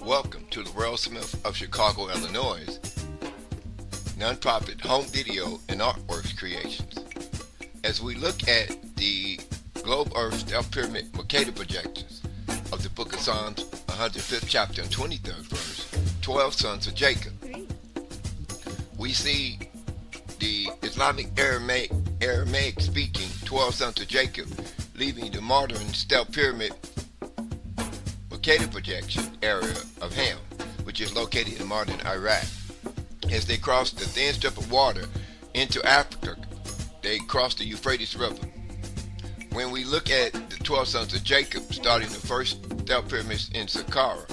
Welcome to the Worldsmith of Chicago, Illinois, nonprofit home video and artworks creations. As we look at the globe earth stealth pyramid Mercator projections of the book of Psalms, 105th chapter and 23rd verse, 12 sons of Jacob, we see the Islamic Aramaic speaking 12 sons of Jacob leaving the modern stealth pyramid Mercator projection area of Ham, which is located in modern Iraq. As they cross the thin strip of water into Africa, they cross the Euphrates River. When we look at the 12 sons of Jacob starting the first stealth pyramids in Saqqara,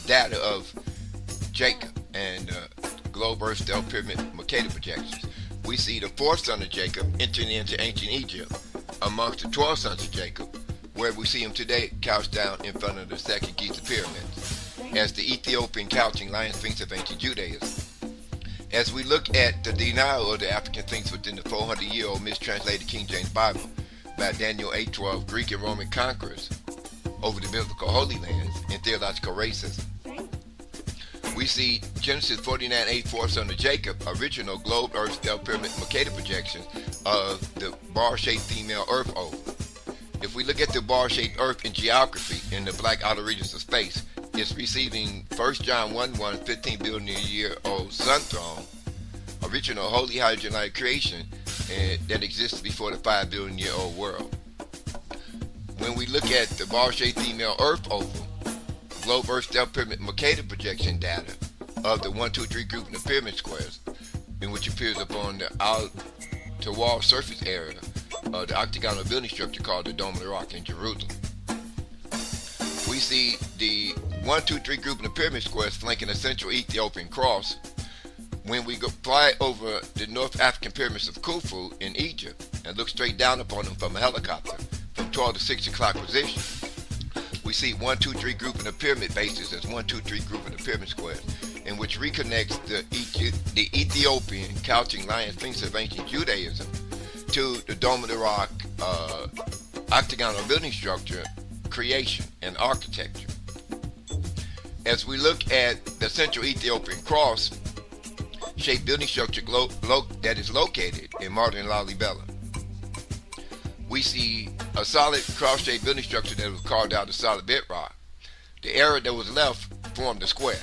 data of Jacob and globe earth stealth pyramid Mercator projections, we see the fourth son of Jacob entering into ancient Egypt amongst the 12 sons of Jacob, where we see him today couched down in front of the second Giza pyramids, as the Ethiopian couching lion sphinx of ancient Judaism. As we look at the denial of the African sphinx within the 400-year-old mistranslated King James Bible by Daniel 8:12 Greek and Roman conquerors over the biblical Holy Lands and theological racism, we see Genesis 49:8, fourth son of Jacob, original globe earth stealth pyramid Mercator projections of the bar-shaped female earth oval. If we look at the bar-shaped earth in geography in the black outer regions of space, it's receiving 1 John 1:1, 15 billion-year-old sun throne, original holy hydrogen-like creation that exists before the 5 billion-year-old world. When we look at the bar-shaped female earth oval, globe earth stealth pyramid Mercator projection data of the 1, 2, 3 grouping of pyramid squares, in which appears upon the outer wall surface area of the octagonal building structure called the Dome of the Rock in Jerusalem. We see the 1, 2, 3 grouping of pyramid squares flanking a central Ethiopian cross when we fly over the North African pyramids of Khufu in Egypt and look straight down upon them from a helicopter from 12 to 6 o'clock position. We see 1, 2, 3 grouping of pyramid bases as 1, 2, 3 grouping of pyramid squares, in which reconnects the Ethiopian couching lion sphinx of ancient Judaism to the Dome of the Rock octagonal building structure, creation, and architecture. As we look at the central Ethiopian cross shaped building structure that is located in modern Lalibela, we see a solid cross-shaped building structure that was carved out of solid bedrock. The area that was left formed a square.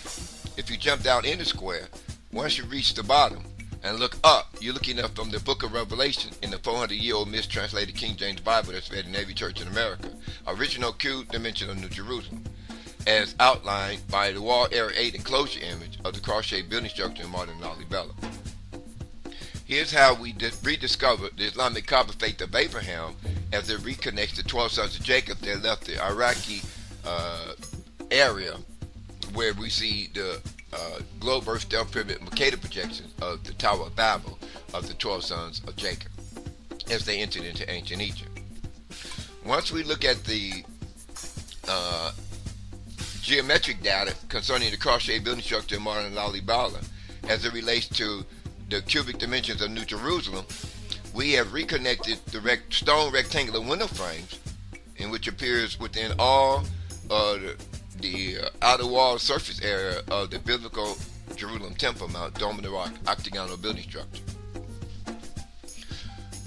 If you jump down in the square, once you reach the bottom and look up, you're looking up from the book of Revelation in the 400-year-old mistranslated King James Bible that's read in every church in America, original cube dimension of New Jerusalem, as outlined by the wall area 8 enclosure image of the cross-shaped building structure in modern Lalibela. Here's how we rediscovered the Islamic Kaaba faith of Abraham as it reconnects the 12 sons of Jacob that left the Iraqi area, where we see the globe earth stealth pyramid Mercator projections of the Tower of Babel of the 12 sons of Jacob as they entered into ancient Egypt. Once we look at the geometric data concerning the cross-shaped building structure in modern Lalibela as it relates to the cubic dimensions of New Jerusalem, we have reconnected the stone rectangular window frames, in which appears within all the outer wall surface area of the biblical Jerusalem Temple Mount, Dome of the Rock octagonal building structure.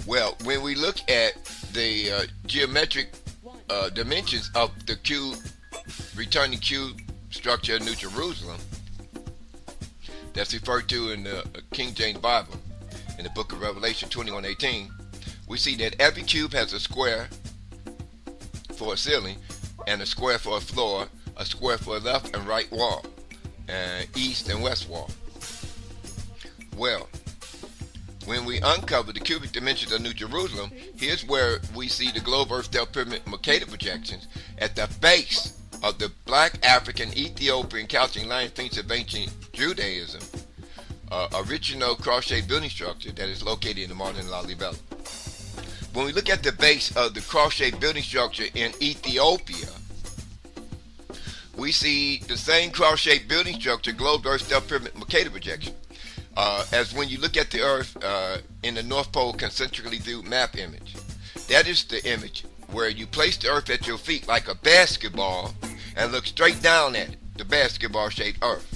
Well, when we look at the geometric dimensions of the returning cube structure of New Jerusalem, that's referred to in the King James Bible in the book of Revelation 21:18, we see that every cube has a square for a ceiling and a square for a floor, a square for a left and right wall, and east and west wall. Well, when we uncover the cubic dimensions of New Jerusalem, here's where we see the globe earth stealth pyramid Mercator projections at the base of the black African Ethiopian couching lion sphinx of ancient Judaism, original cross-shaped building structure that is located in the modern Lalibela. When we look at the base of the cross-shaped building structure in Ethiopia, we see the same cross-shaped building structure, globe earth stealth pyramid Mercator projection, as when you look at the earth in the North Pole concentrically viewed map image. That is the image where you place the earth at your feet like a basketball and look straight down at it, the basketball-shaped earth.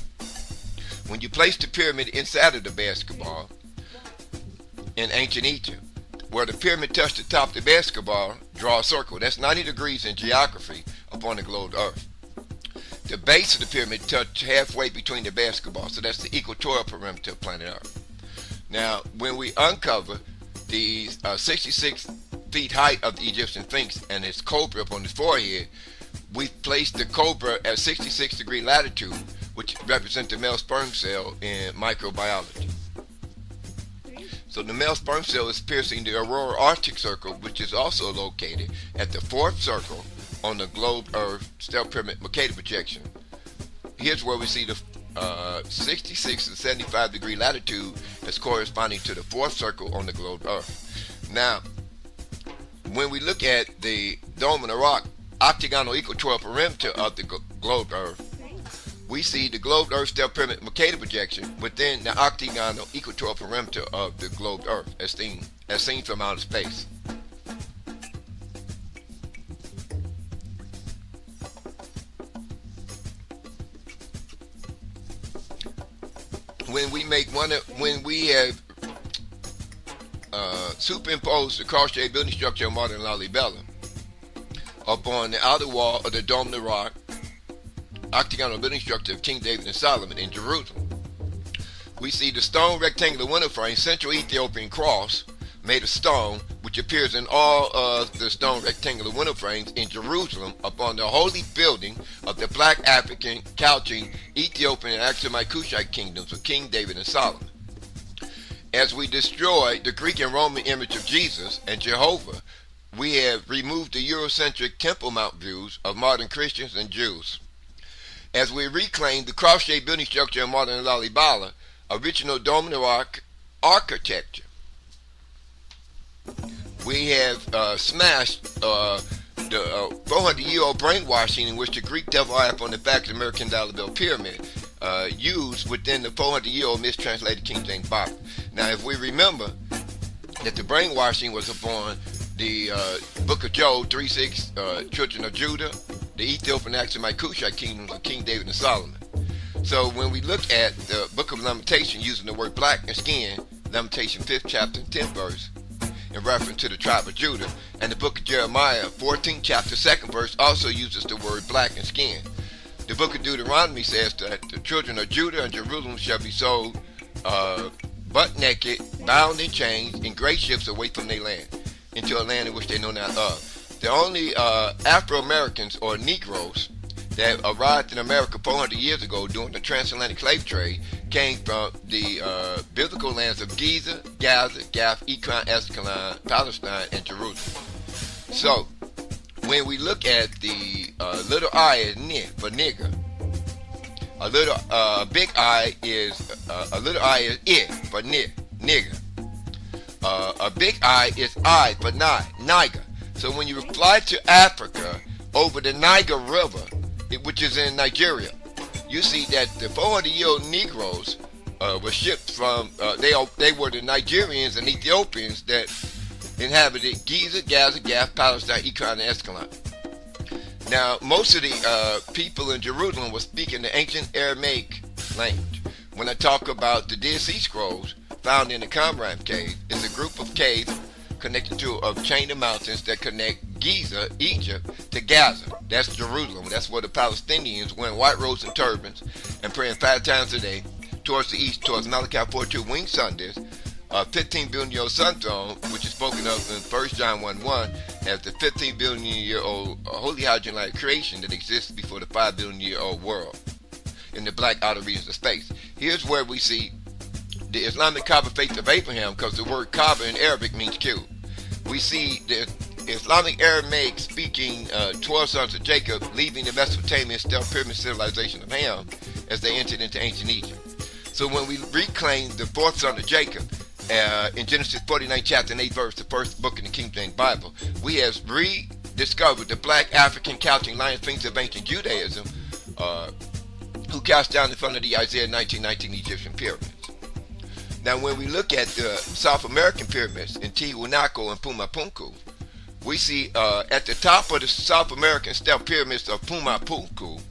When you place the pyramid inside of the basketball in ancient Egypt, where the pyramid touched the top of the basketball, draw a circle. That's 90 degrees in geography upon the globe Earth. The base of the pyramid touched halfway between the basketball, so that's the equatorial perimeter of planet Earth. Now, when we uncover the 66 feet height of the Egyptian Sphinx and its cobra upon the forehead, we placed the cobra at 66 degree latitude, which represents the male sperm cell in microbiology. So the male sperm cell is piercing the aurora arctic circle, which is also located at the fourth circle on the globe Earth stellar pyramid Mercator projection. Here's where we see the 66 and 75 degree latitude as corresponding to the fourth circle on the globe Earth. Now, when we look at the Dome of the Rock octagonal equatorial perimeter of the globe Earth, we see the globe Earth stellar pyramid Mercator projection within the octagonal equatorial perimeter of the globe Earth as seen from outer space. When we have superimposed the cross-shaped building structure of modern Lalibela upon the outer wall of the Dome of the Rock octagonal building structure of King David and Solomon in Jerusalem, we see the stone rectangular window frame, Central Ethiopian cross made of stone, which appears in all of the stone rectangular window frames in Jerusalem upon the holy building of the Black African, Chaldean, Ethiopian, and Aksumite Kushite kingdoms of King David and Solomon. As we destroy the Greek and Roman image of Jesus and Jehovah, we have removed the Eurocentric Temple Mount views of modern Christians and Jews. As we reclaim the cross-shaped building structure of modern Lalibela, original Dome of the Rock architecture, we have smashed the 400-year-old brainwashing in which the Greek devil eye upon the back of the American Lalibela pyramid used within the 400-year-old mistranslated King James Bible. Now, if we remember that the brainwashing was upon the book of Job, 3:6, children of Judah, the Ethiopian, Aksumite, Kushite kingdoms of King David and Solomon. So when we look at the book of Lamentation using the word black and skin, Lamentation 5th chapter 10th verse, in reference to the tribe of Judah, and the book of Jeremiah 14th chapter 2nd verse also uses the word black and skin. The book of Deuteronomy says that the children of Judah and Jerusalem shall be sold butt naked, bound in chains, in great ships away from their land, into a land in which they know not of. The only Afro-Americans or Negroes that arrived in America 400 years ago during the transatlantic slave trade came from the biblical lands of Giza, Gaza, Gath, Ekron, Ascalon, Palestine, and Jerusalem. So, when we look at the little I is ni for nigger, a big I is it for nigger. A big I is I for Niger. So when you fly to Africa over the Niger River, which is in Nigeria, you see that the 400-year-old Negroes were shipped from, they were the Nigerians and Ethiopians that inhabited Giza, Gaza, Gath, Palestine, Ekron, and Ascalon. Now, most of the people in Jerusalem were speaking the ancient Aramaic language. When I talk about the Dead Sea Scrolls found in the Qumran Cave, it's a group of caves connected to a chain of mountains that connect Giza, Egypt, to Gaza. That's Jerusalem. That's where the Palestinians wearing white robes and turbans and praying 5 times a day towards the east, towards Malachi 4:2 winged sun disk, 15 billion year old sun throne, which is spoken of in 1 John 1:1 as the 15 billion year old holy hydrogen-like creation that exists before the 5 billion year old world in the black outer regions of space. Here's where we see the Islamic Kaaba faith of Abraham, because the word Kaaba in Arabic means cube. We see the Islamic Aramaic speaking 12 sons of Jacob leaving the Mesopotamian stellar pyramid civilization of Ham as they entered into ancient Egypt. So when we reclaim the 4th son of Jacob in Genesis 49 chapter and 8 verse, the first book in the King James Bible, we have rediscovered the black African Chaldean lion sphinx of ancient Judaism who cast down in front of the Isaiah 19:19 Egyptian pyramids. Now when we look at the South American pyramids in Tiwanaku and Pumapunku, we see at the top of the South American step pyramids of Pumapunku,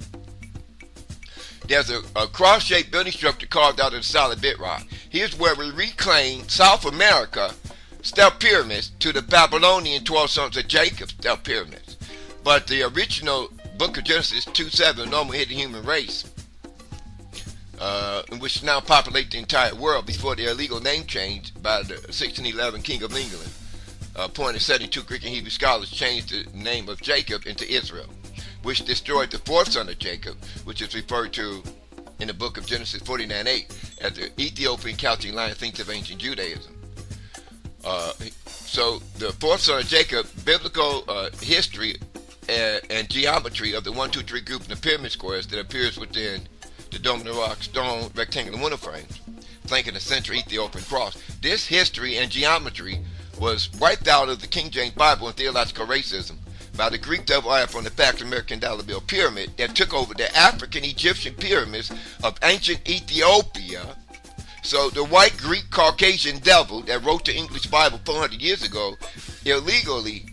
there's a cross-shaped building structure carved out of the solid bedrock. Here's where we reclaim South America step pyramids to the Babylonian 12 sons of Jacob step pyramids. But the original book of Genesis 2:7, normal hidden human race, which now populate the entire world before the illegal name change by the 1611 King of England, appointed 72 Greek and Hebrew scholars, changed the name of Jacob into Israel, which destroyed the fourth son of Jacob, which is referred to in the book of Genesis 49:8 as the Ethiopian Chaldean line of things of ancient Judaism. So the fourth son of Jacob, biblical history and geometry of the 1, 2, 3 group in the pyramid squares that appears within the Dome of the Rock stone rectangular window frames, flanking the central Ethiopian cross. This history and geometry was wiped out of the King James Bible and theological racism by the Greek double eye from the Pax American dollar bill pyramid that took over the African Egyptian pyramids of ancient Ethiopia. So the white Greek Caucasian devil that wrote the English Bible 400 years ago illegally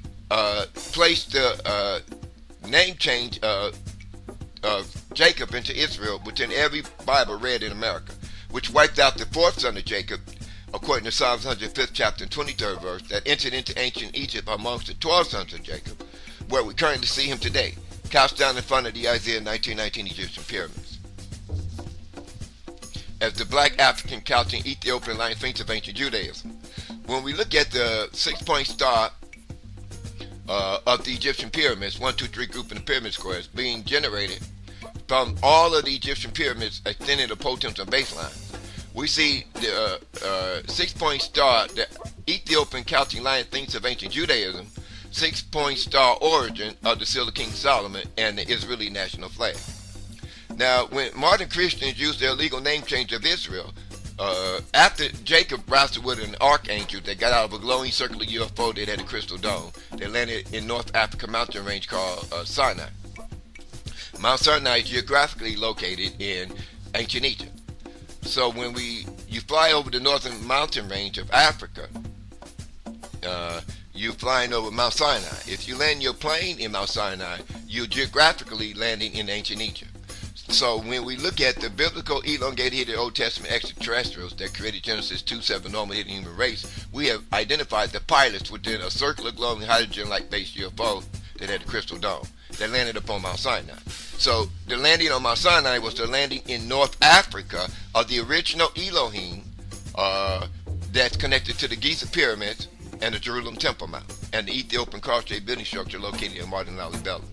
placed the name change of Jacob into Israel within every Bible read in America, which wiped out the fourth son of Jacob, according to Psalms 105th chapter and 23rd verse, that entered into ancient Egypt amongst the 12 sons of Jacob, where we currently see him today, couched down in front of the Isaiah 1919 Egyptian pyramids. As the black African Chaldean Ethiopian line thinks of ancient Judaism. When we look at the 6-point star of the Egyptian pyramids, 1, 2, 3 group in the pyramid squares, being generated from all of the Egyptian pyramids extending the potems and baselines, we see the 6-point star, the Ethiopian Chaldean line thinks of ancient Judaism, 6-point star origin of the seal of King Solomon, and the Israeli national flag. Now, when modern Christians use their legal name change of Israel, after Jacob wrestled with an archangel that got out of a glowing circular UFO that had a crystal dome, they landed in North Africa mountain range called Sinai. Mount Sinai is geographically located in ancient Egypt. So when you fly over the northern mountain range of Africa, you're flying over Mount Sinai. If you land your plane in Mount Sinai, you're geographically landing in ancient Egypt. So when we look at the biblical elongated Old Testament extraterrestrials that created Genesis 2:7 normal hidden human race, we have identified the pilots within a circular glowing hydrogen-like based UFO that had a crystal dome that landed upon Mount Sinai. So the landing on Mount Sinai was the landing in North Africa of the original Elohim that's connected to the Giza pyramids and the Jerusalem Temple Mount and the Ethiopian cross-shaped building structure located in modern Lalibela.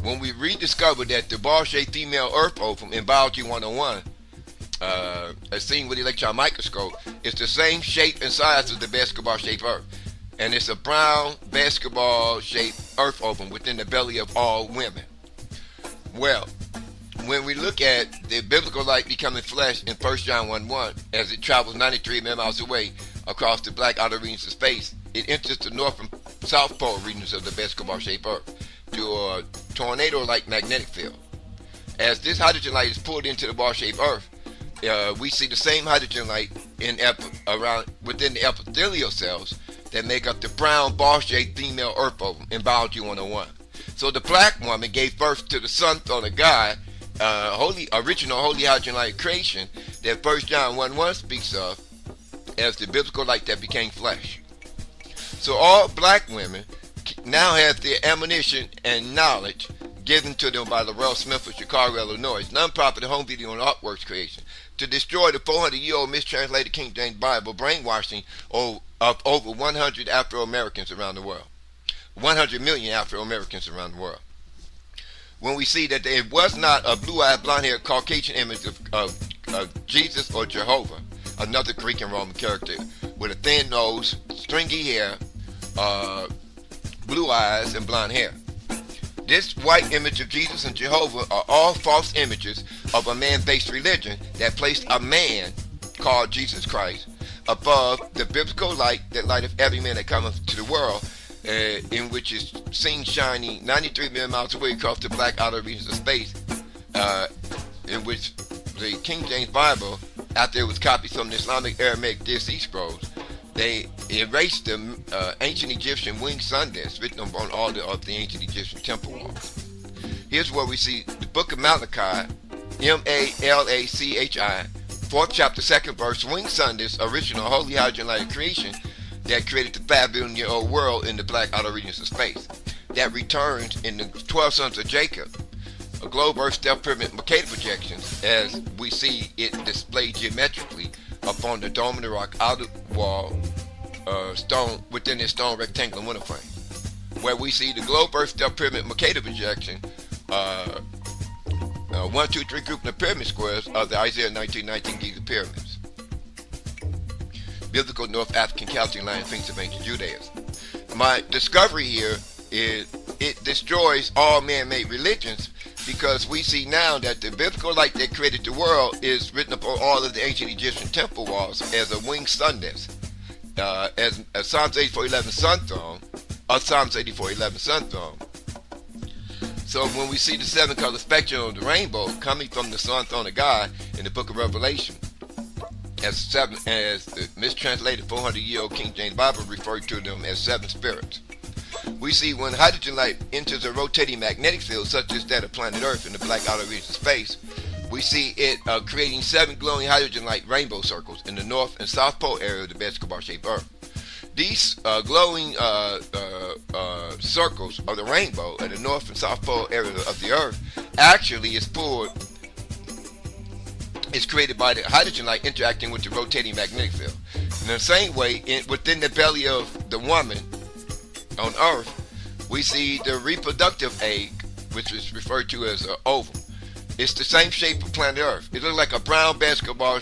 When we rediscovered that the ball-shaped female Earth ovum in Biology 101, as seen with the electron microscope, is the same shape and size as the basketball-shaped Earth. And it's a brown basketball-shaped Earth ovum within the belly of all women. Well, when we look at the biblical light becoming flesh in 1 John 1:1, as it travels 93 million miles away across the black outer regions of space, it enters the north and south pole regions of the basketball-shaped Earth to a tornado-like magnetic field. As this hydrogen light is pulled into the ball-shaped Earth, we see the same hydrogen light within the epithelial cells that make up the brown ball-shaped female Earth ovum in Biology 101. So the black woman gave birth to the son of God, original holy hydrogen light creation that 1 John 1:1 speaks of as the biblical light that became flesh. So all black women now have the ammunition and knowledge given to them by Laurel Smith of Chicago, Illinois, non-profit home video and artworks creation, to destroy the 400-year-old mistranslated King James Bible brainwashing of over 100 Afro-Americans around the world. 100 million Afro-Americans around the world. When we see that it was not a blue-eyed, blonde-haired Caucasian image of Jesus or Jehovah, another Greek and Roman character, with a thin nose, stringy hair, blue eyes, and blonde hair. This white image of Jesus and Jehovah are all false images of a man-based religion that placed a man called Jesus Christ above the biblical light that lighteth every man that cometh to the world, in which is seen shining 93 million miles away across the black outer regions of space, in which the King James Bible, after it was copied from the Islamic Aramaic Dead Sea Scrolls, They erased the ancient Egyptian winged sun that's written on all of the ancient Egyptian temple walls. Here's where we see the book of Malachi, Malachi, 4th chapter, 2nd verse, winged sun, this original holy hydrogen light creation that created the 5 billion year old world in the black outer regions of space. That returns in the 12 sons of Jacob, a globe, earth, stellar pyramid, Mercator projections, as we see it displayed geometrically upon the dome of the rock outer wall stone within this stone rectangular window frame, where we see the globe, earth, stellar pyramid, Mercator projection, 1, 2, 3 grouping of pyramid squares of the Isaiah 1919 Giza pyramids. Biblical North African Chaldean line things of ancient Judaism. My discovery here is it destroys all man-made religions, because we see now that the biblical light that created the world is written upon all of the ancient Egyptian temple walls as a winged sun disk, as Psalms 84:11 sun throne, or Psalms 84:11 sun throne. So when we see the 7-color spectrum of the rainbow coming from the sun throne of God in the book of Revelation, as the mistranslated 400-year-old King James Bible referred to them as 7 spirits. We see when hydrogen light enters a rotating magnetic field such as that of planet Earth in the black outer regions of space, we see it creating 7 glowing hydrogen light rainbow circles in the north and south pole area of the basketball-shaped Earth. These glowing circles of the rainbow in the north and south pole area of the Earth actually is created by the hydrogen light interacting with the rotating magnetic field. In the same way, within the belly of the woman on Earth, we see the reproductive egg, which is referred to as an ovum. It's the same shape of planet Earth. It looks like a brown basketball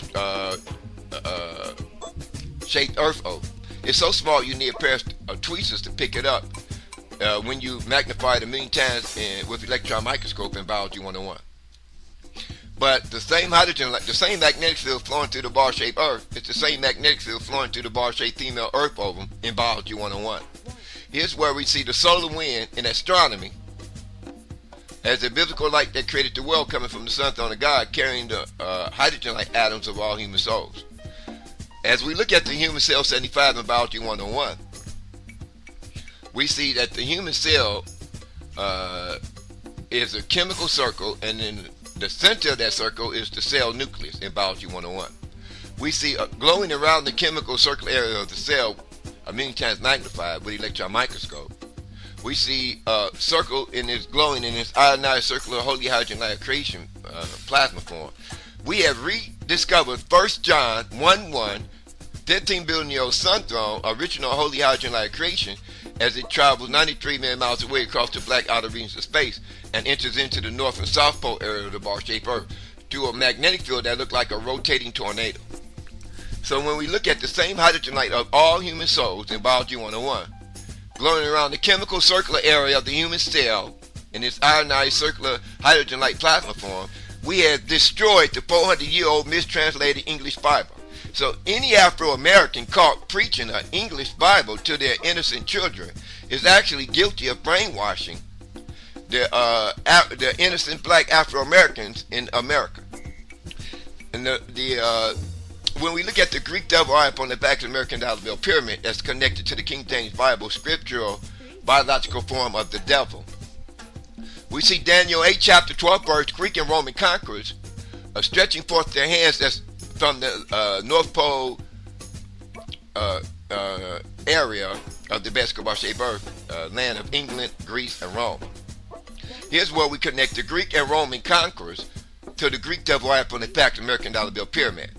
shaped Earth ovum. It's so small you need a pair of tweezers to pick it up when you magnify it a million times with electron microscope in Biology 101. But the same hydrogen, the same magnetic field flowing through the bar-shaped Earth, it's the same magnetic field flowing through the bar-shaped female Earth ovum in Biology 101. Here's where we see the solar wind in astronomy as the biblical light that created the world coming from the sun throne of God, carrying the hydrogen like atoms of all human souls. As we look at the human cell 75 in Biology 101, we see that the human cell is a chemical circle, and in the center of that circle is the cell nucleus in Biology 101. We see glowing around the chemical circle area of the cell, a million times magnified with electron microscope. We see a circle in this glowing in this ionized circular holy hydrogen light creation plasma form. We have rediscovered 1 John 1:1, 15 billion year old sun throne, original holy hydrogen light creation, as it travels 93 million miles away across the black outer regions of space and enters into the north and south pole area of the bar-shaped Earth through a magnetic field that looks like a rotating tornado. So when we look at the same hydrogen light of all human souls in Biology 101, glowing around the chemical circular area of the human cell in its ionized circular hydrogen light plasma form, we have destroyed the 400-year-old mistranslated English Bible. So any Afro-American caught preaching an English Bible to their innocent children is actually guilty of brainwashing the innocent black Afro-Americans in America. And when we look at the Greek devil eye upon the back of the American dollar bill pyramid that's connected to the King James Bible scriptural biological form of the devil, we see Daniel 8 chapter 12 verse, Greek and Roman conquerors stretching forth their hands that's from the North Pole area of the basketball-shaped Earth, land of England, Greece, and Rome. Here's where we connect the Greek and Roman conquerors to the Greek devil eye upon the back of the American dollar bill pyramid.